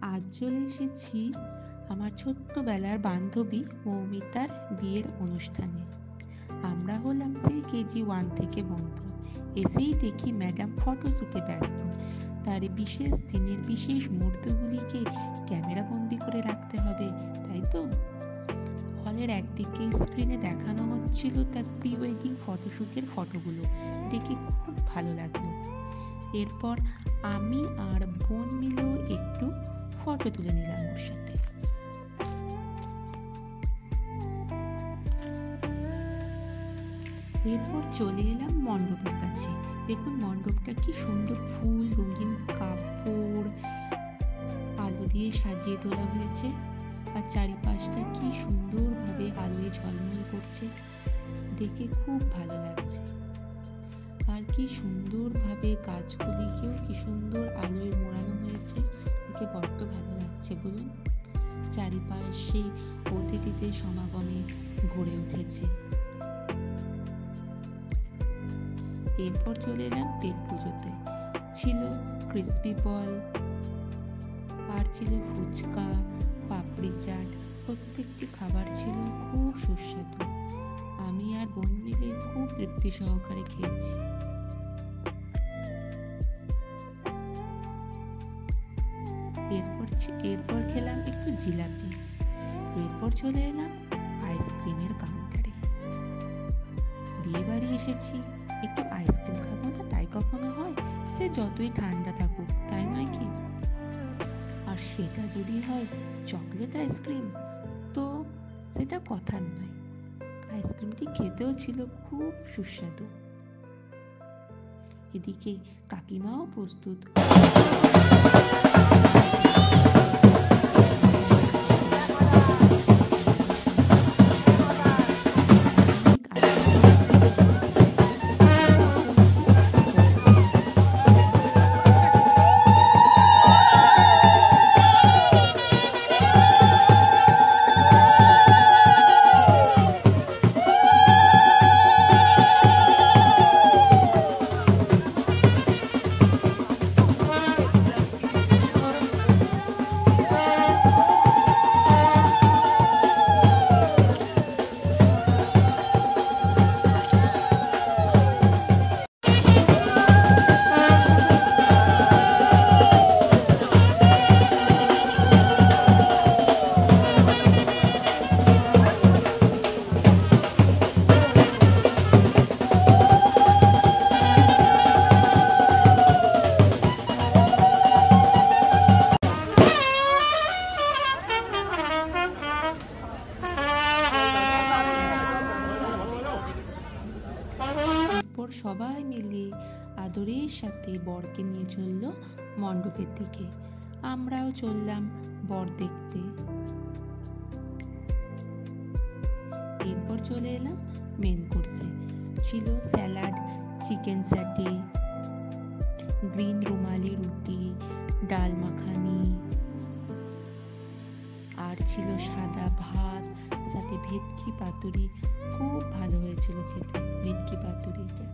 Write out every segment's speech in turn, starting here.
আজ চলে এসেছি আমার ছোট্টবেলার বান্ধবী মৌমিতার বিয়ের অনুষ্ঠানে। আমরা হলাম সেই KG1 থেকে বন্ধু। এসেই দেখি ম্যাডাম ফটোশ্যুটে ব্যস্ত। তার বিশেষ দিনের বিশেষ মুহূর্তগুলিকে ক্যামেরা বন্দি করে রাখতে হবে, তাই তো? হলের একদিকে স্ক্রিনে দেখানো হচ্ছিল তার প্রি ওয়েডিং ফটোশ্যুটের ফটোগুলো। দেখে খুব ভালো লাগলো। এরপর আমি আর বোন মিলেও একটু ফটো তুলে নিলাম ওর সাথে। এরপর চলে এলাম মণ্ডপের কাছে। দেখুন মণ্ডপটা কি সুন্দর, ফুল, রঙিন কাপড়, আলো দিয়ে সাজিয়ে তোলা হয়েছে। আর চারিপাশটা কি সুন্দরভাবে আলোয় ঝলমল করছে, দেখে খুব ভালো লাগছে। আর কি সুন্দরভাবে গাছগুলিকেও কি সুন্দর আলোয় মোড়ানো হয়েছে, দেখে বড্ড ভালো লাগছে বলুন। চারিপাশে অতিথিদের সমাগমে ভরে উঠেছে। এরপর চলে এলাম পেট পুজোতে। ছিল ক্রিসপি বল, আর ছিল ফুচকা, পাপড়ি চাট। প্রত্যেকটি খাবার ছিল খুব সুস্বাদু। আমি আর বোন মিলে খুব তৃপ্তি সহকারে খেয়েছি। এরপর খেলাম একটু জিলাপি। এরপর চলে এলাম আইসক্রিমের কাউন্টারে। বিয়ে বাড়ি এসেছি, একটু আইসক্রিম খাবো না তাই কখনো হয়? সে যতই ঠান্ডা থাকুক, তাই নয় কি? আর সেটা যদি হয় চকলেট আইসক্রিম, তো সেটা কথার নয়। আইসক্রিমটি খেতেও ছিল খুব সুস্বাদু। এদিকে কাকিমাও প্রস্তুত। এরপর সবাই মিলে আদরের সাথে বরকে নিয়ে চলল মণ্ডপের দিকে। আমরাও চললাম বর দেখতে। এরপর চলে এলাম মেন কোর্সে। ছিল স্যালাড, চিকেন স্যাটে, গ্রিন রুমালি রুটি, ডাল মাখানি, আর ছিল সাদা ভাত, সাথে ভেটকি পাতুরি। খুব ভালো হয়েছিল খেতে ভেটকি পাতুরিটা।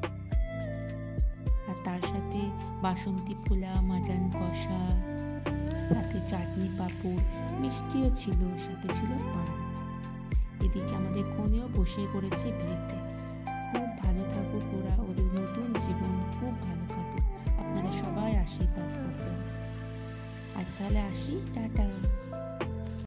আর তার সাথে বাসন্তী পোলাও, মাটন কষা, সাথে চাটনি, পাঁপড়, মিষ্টিও ছিল, সাথে ছিল পান। এদিকে আমাদের কনেও বসে পড়েছে বিয়েতে। খুব ভালো থাকুক ওরা, ওদের নতুন জীবন খুব ভালো কাটুক। আপনারা সবাই আশীর্বাদ করবেন। আজ তাহলে আসি, টাটা।